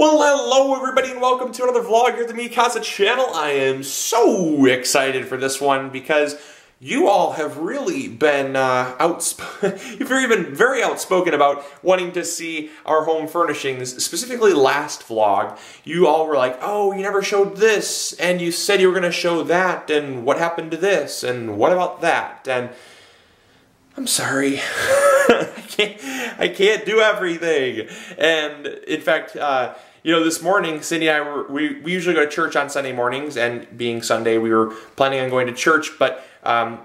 Well, hello everybody and welcome to another vlog here at the Lea Accent channel. I am so excited for this one because you all have really been you've been very outspoken about wanting to see our home furnishings, specifically last vlog. You all were like, oh, you never showed this, and you said you were going to show that, and what happened to this, and what about that, and I'm sorry. I can't do everything. And in fact, you know, this morning, Cindy and I we usually go to church on Sunday mornings, and being Sunday, we were planning on going to church, but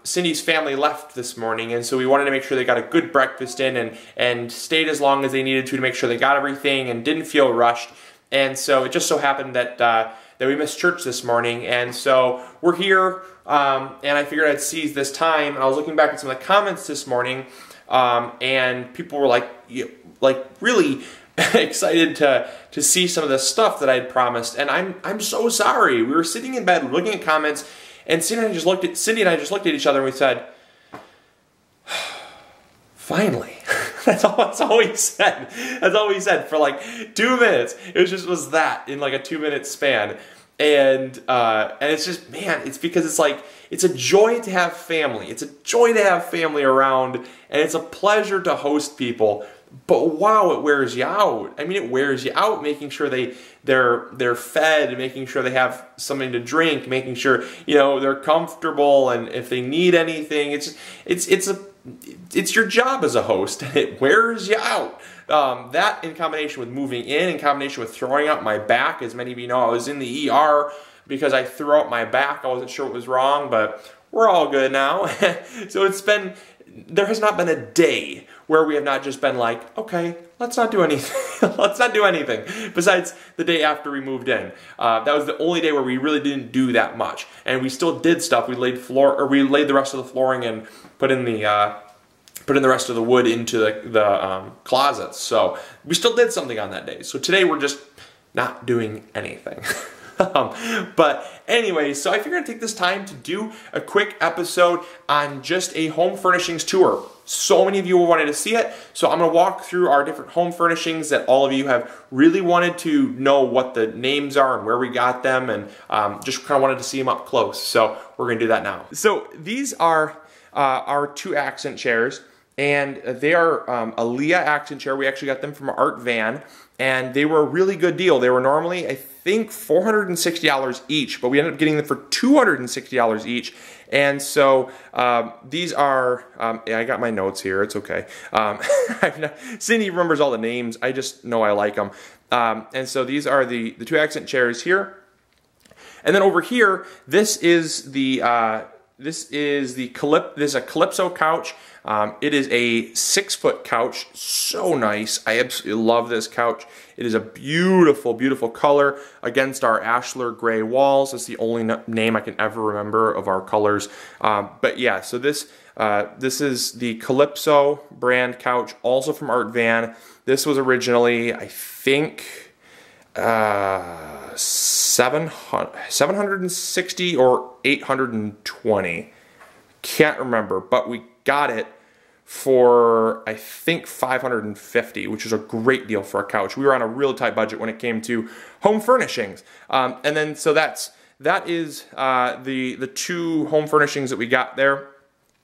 Cindy's family left this morning, and so we wanted to make sure they got a good breakfast in and stayed as long as they needed to make sure they got everything and didn't feel rushed. And so it just so happened that that we missed church this morning, and so we're here, and I figured I'd seize this time. And I was looking back at some of the comments this morning, and people were like really excited to see some of the stuff that I'd promised, and I'm so sorry. We were sitting in bed looking at comments, and Cindy and I just looked at each other and we said, finally. That's all he said. That's all he said for like 2 minutes. It was that in like a 2-minute span. And it's just, man, it's because it's like, it's a joy to have family. It's a joy to have family around, and it's a pleasure to host people. But wow, it wears you out. I mean, it wears you out making sure they're fed, making sure they have something to drink, making sure, you know, they're comfortable, and if they need anything, it's your job as a host, and it wears you out. That in combination with moving in combination with throwing out my back, as many of you know, I was in the ER because I threw out my back. I wasn't sure what was wrong, but we're all good now. So there has not been a day where we have not just been like, okay, let's not do anything. Let's not do anything. Besides the day after we moved in. That was the only day where we really didn't do that much. And we still did stuff. We laid the rest of the flooring and put in the rest of the wood into the closets. So we still did something on that day. So today we're just not doing anything. But anyway, so I figured I'd take this time to do a quick episode on just a home furnishings tour. So many of you wanted to see it, so I'm going to walk through our different home furnishings that all of you have really wanted to know what the names are and where we got them, and just kind of wanted to see them up close. So we're going to do that now. So these are our 2 accent chairs, and they are a Lea Accent Chair. We actually got them from Art Van, and they were a really good deal. They were normally, I think, $460 each, but we ended up getting them for $260 each. And so these are, yeah, I got my notes here, it's okay. Cindy remembers all the names, I just know I like them. And so these are the 2 accent chairs here. And then over here, this is a Calypso Couch. It is a 6-foot couch, so nice. I absolutely love this couch. It is a beautiful, beautiful color against our ashlar gray walls. That's the only name I can ever remember of our colors. But yeah, so this is the Calypso brand couch, also from Art Van. This was originally, I think, $760 or $820. Can't remember, but we got it for, I think, $550, which is a great deal for a couch. We were on a real tight budget when it came to home furnishings. And then, so that is the 2 home furnishings that we got there.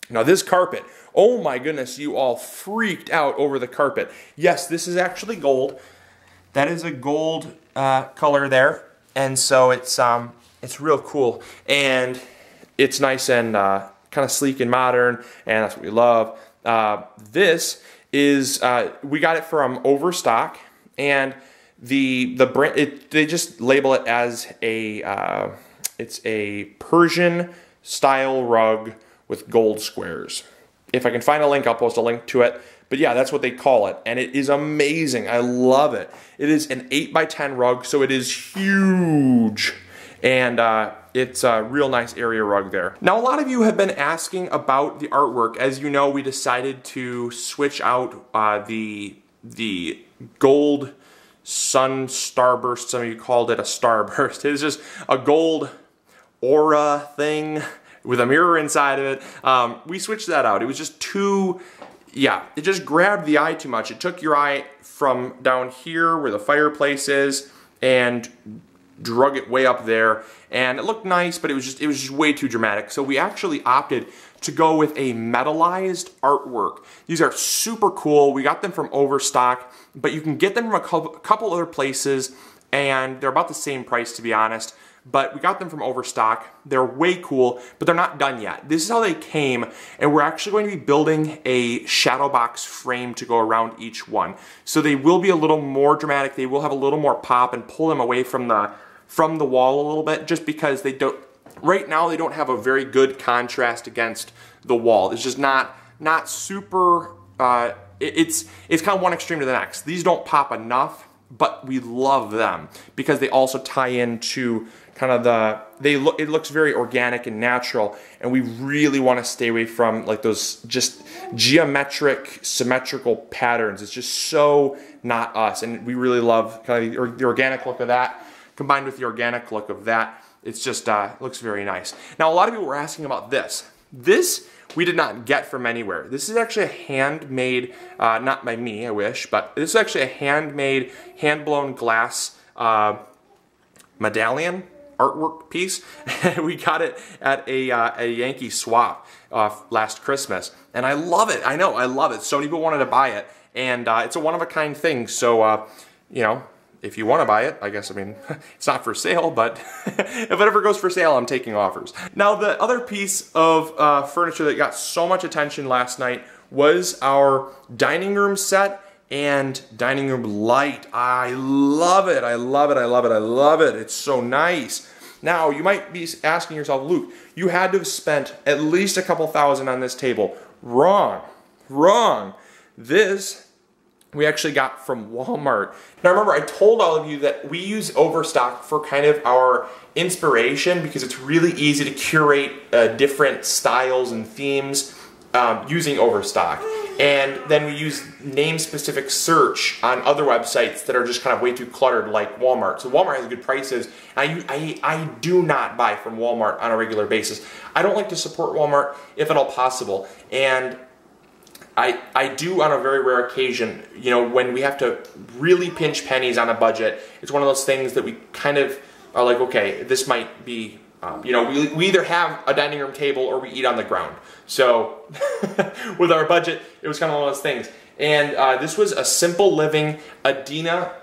Now this carpet, oh my goodness, you all freaked out over the carpet. Yes, this is actually gold. That is a gold color there, and so it's real cool, and it's nice and kind of sleek and modern, and that's what we love. This is we got it from Overstock, and the brand, they just label it as it's a Persian style rug with gold squares. If I can find a link, I'll post a link to it. But yeah, that's what they call it, and it is amazing. I love it. It is an 8x10 rug, so it is huge, and it's a real nice area rug there. Now, a lot of you have been asking about the artwork. As you know, we decided to switch out the gold sun starburst. Some of you called it a starburst. It is just a gold aura thing with a mirror inside of it. We switched that out. It was just too, yeah, it just grabbed the eye too much. It took your eye from down here where the fireplace is and drug it way up there, and it looked nice, but it was just way too dramatic. So we actually opted to go with a metallized artwork. These are super cool. We got them from Overstock, but you can get them from a couple other places, and they're about the same price, to be honest. But we got them from Overstock. They're way cool, but they're not done yet. This is how they came, and we're actually going to be building a shadow box frame to go around each one. So they will be a little more dramatic. They will have a little more pop and pull them away from the wall a little bit, just because they don't, right now they don't have a very good contrast against the wall. It's just not super, it's kind of one extreme to the next. These don't pop enough, but we love them because they also tie into kind of it looks very organic and natural, and we really want to stay away from like those just geometric, symmetrical patterns. It's just so not us, and we really love kind of the organic look of that combined with the organic look of that. It's just looks very nice. Now, a lot of people were asking about this. This we did not get from anywhere. This is actually a handmade, not by me, I wish, but this is actually a handmade, hand-blown glass medallion artwork piece. We got it at a Yankee swap last Christmas, and I love it. I know, I love it. So many people wanted to buy it, and it's a one-of-a-kind thing. So, you know, if you want to buy it, I guess, I mean, it's not for sale, but if it ever goes for sale, I'm taking offers. Now, the other piece of furniture that got so much attention last night was our dining room set and dining room light. I love it, I love it, I love it, I love it. It's so nice. Now, you might be asking yourself, Luke, you had to have spent at least a couple thousand on this table. Wrong, wrong. This we actually got from Walmart. Now remember, I told all of you that we use Overstock for kind of our inspiration because it's really easy to curate different styles and themes using Overstock. And then we use name-specific search on other websites that are just kind of way too cluttered, like Walmart. So Walmart has good prices. I do not buy from Walmart on a regular basis. I don't like to support Walmart if at all possible. And I do on a very rare occasion, you know, when we have to really pinch pennies on a budget. It's one of those things that we kind of are like, okay, this might be, you know, we either have a dining room table or we eat on the ground. So with our budget, it was kind of one of those things. And this was a Simple Living Adina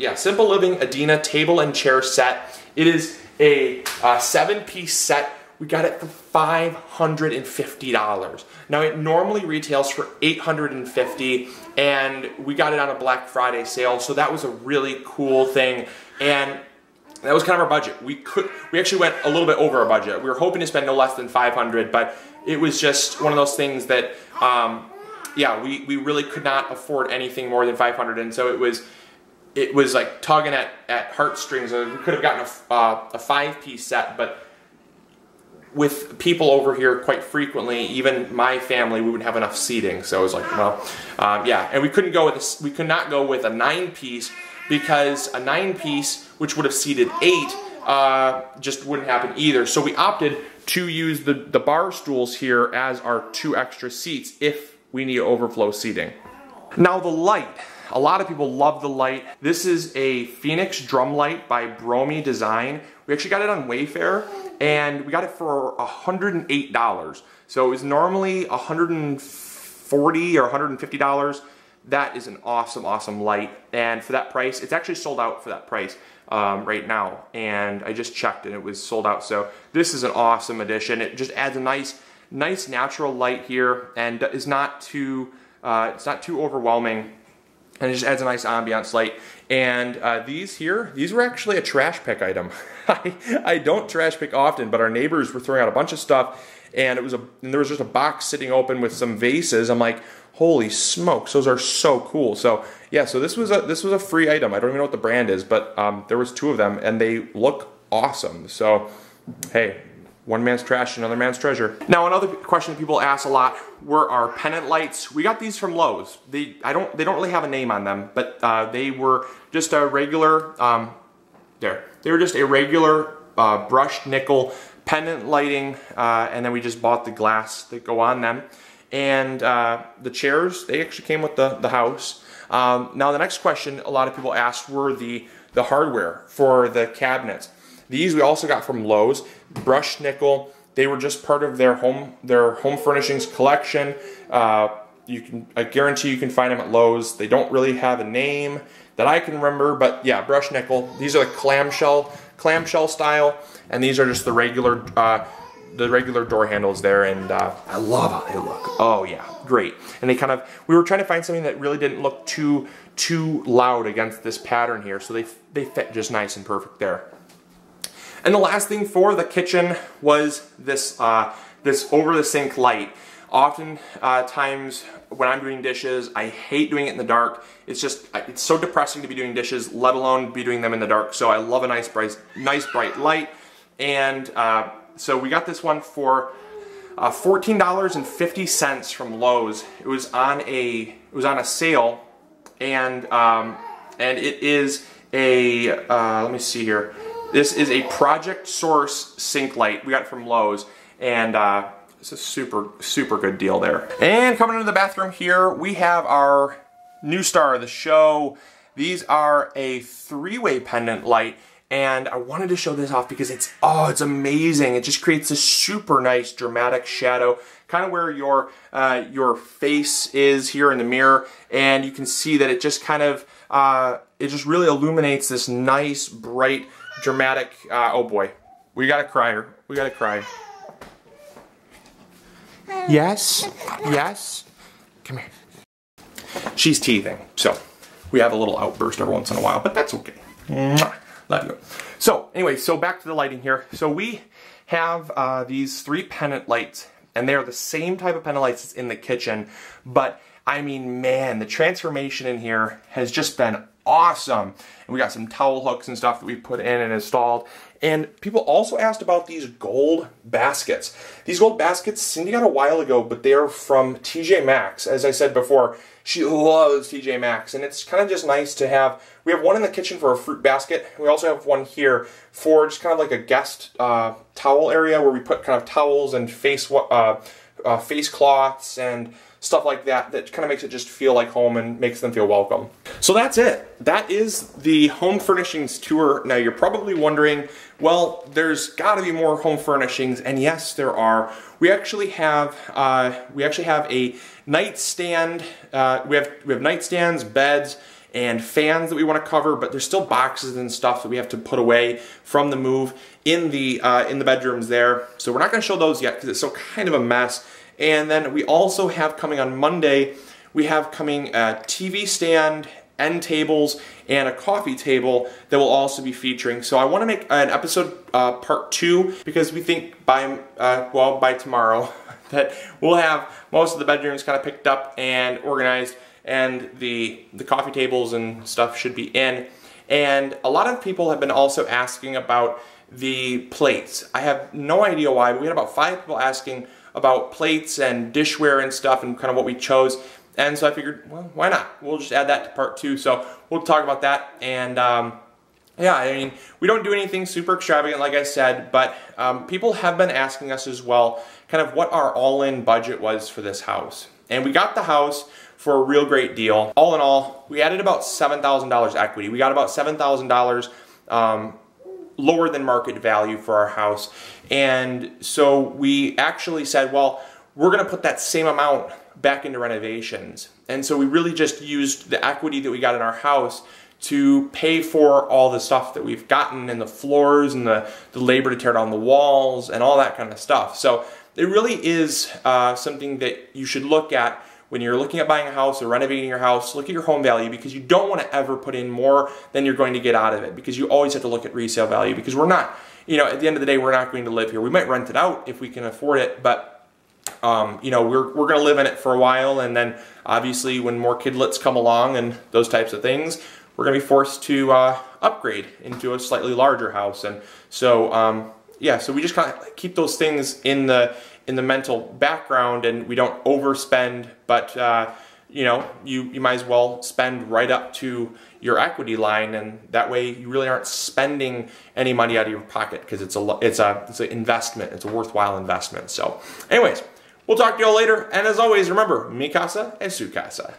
table and chair set. It is a 7-piece set. We got it for $550. Now it normally retails for $850, and we got it on a Black Friday sale, so that was a really cool thing. And that was kind of our budget. We actually went a little bit over our budget. We were hoping to spend no less than $500, but it was just one of those things that, yeah, we really could not afford anything more than $500, and so it was like tugging at heartstrings. We could have gotten a 5-piece set, but with people over here quite frequently, even my family, we wouldn't have enough seating. So it was like, well, yeah, and we could not go with a 9-piece because a 9-piece, which would have seated 8, just wouldn't happen either. So we opted to use the bar stools here as our 2 extra seats if we need overflow seating. Now the light. A lot of people love the light. This is a Phoenix drum light by Bromy Design. We actually got it on Wayfair, and we got it for $108. So it was normally $140 or $150. That is an awesome, awesome light. And for that price, it's actually sold out for that price right now. And I just checked and it was sold out. So this is an awesome addition. It just adds a nice natural light here, and is not too, it's not too overwhelming. And it just adds a nice ambiance light. And these were actually a trash pick item. I don't trash pick often, but our neighbors were throwing out a bunch of stuff, and there was just a box sitting open with some vases. I'm like, holy smokes, those are so cool. So yeah, so this was a free item. I don't even know what the brand is, but there was 2 of them, and they look awesome. So hey, one man's trash, another man's treasure. Now, another question that people ask a lot were our Pennant Lights. We got these from Lowe's. They don't really have a name on them, but they were just a regular, they were just a regular brushed nickel pendant lighting, and then we just bought the glass that go on them. And the chairs, they actually came with the house. Now the next question a lot of people asked were the hardware for the cabinets. These we also got from Lowe's, brushed nickel. They were just part of their home furnishings collection. I guarantee you can find them at Lowe's. They don't really have a name that I can remember, but yeah, brushed nickel. These are the clamshell style, and these are just the regular door handles there, and I love how they look. Oh yeah, great. And they we were trying to find something that really didn't look too loud against this pattern here, so they fit just nice and perfect there. And the last thing for the kitchen was this over the sink light. Often times when I'm doing dishes, I hate doing it in the dark. It's so depressing to be doing dishes, let alone be doing them in the dark. So I love a nice bright light. And so we got this one for $14.50 from Lowe's. It was on a sale, and it is a let me see here. This is a Project Source sink light. We got it from Lowe's, and it's a super good deal there. And coming into the bathroom here, we have our new star of the show. These are a 3-way pendant light, and I wanted to show this off because it's amazing. It just creates this super nice dramatic shadow, kind of where your face is here in the mirror, and you can see that it just it just really illuminates this nice bright dramatic. Oh boy, we got a crier. We got a cry. Yes, yes. Come here. She's teething, so we have a little outburst every once in a while, but that's okay. Mwah. Love you. So anyway, so back to the lighting here. So we have these 3 pendant lights, and they are the same type of pendant lights that's in the kitchen, but I mean, man, the transformation in here has just been awesome. And we got some towel hooks and stuff that we put in and installed. And people also asked about these gold baskets. These gold baskets, Cindy got a while ago, but they are from TJ Maxx. As I said before, she loves TJ Maxx, and it's kind of just nice to have. We have one in the kitchen for a fruit basket. We also have one here for just kind of like a guest towel area where we put kind of towels and face cloths and stuff like that kind of makes it just feel like home and makes them feel welcome. So that's it. That is the home furnishings tour. Now you're probably wondering, well, there's got to be more home furnishings, and yes, there are. We actually have a nightstand. We have nightstands, beds, and fans that we want to cover, but there's still boxes and stuff that we have to put away from the move in the bedrooms there. So we're not going to show those yet because it's still kind of a mess. And then we also have coming on Monday, we have coming a TV stand, end tables, and a coffee table that will also be featuring. So I want to make an episode part 2 because we think by tomorrow that we'll have most of the bedrooms kind of picked up and organized, and the coffee tables and stuff should be in. And a lot of people have been also asking about the plates. I have no idea why, but we had about 5 people asking about plates and dishware and stuff and kind of what we chose. And so I figured, well, why not? We'll just add that to part 2. So we'll talk about that. And yeah, I mean, we don't do anything super extravagant, like I said, but people have been asking us as well, kind of what our all-in budget was for this house. And we got the house for a real great deal. All in all, we added about $7,000 equity. We got about $7,000 lower than market value for our house. And so we actually said, well, we're going to put that same amount back into renovations. And so we really just used the equity that we got in our house to pay for all the stuff that we've gotten, and the floors and the labor to tear down the walls and all that kind of stuff. So it really is something that you should look at when you're looking at buying a house or renovating your house. Look at your home value, because you don't want to ever put in more than you're going to get out of it, because you always have to look at resale value, because we're not, you know, at the end of the day, we're not going to live here. We might rent it out if we can afford it, but you know, we're going to live in it for a while, and then obviously when more kidlets come along and those types of things, we're going to be forced to upgrade into a slightly larger house. And so yeah, so we just kind of keep those things in the mental background, and we don't overspend, but you know, you might as well spend right up to your equity line, and that way you really aren't spending any money out of your pocket, because it's an investment. It's a worthwhile investment. So anyways, we'll talk to you all later, and as always, remember, mi casa es su casa.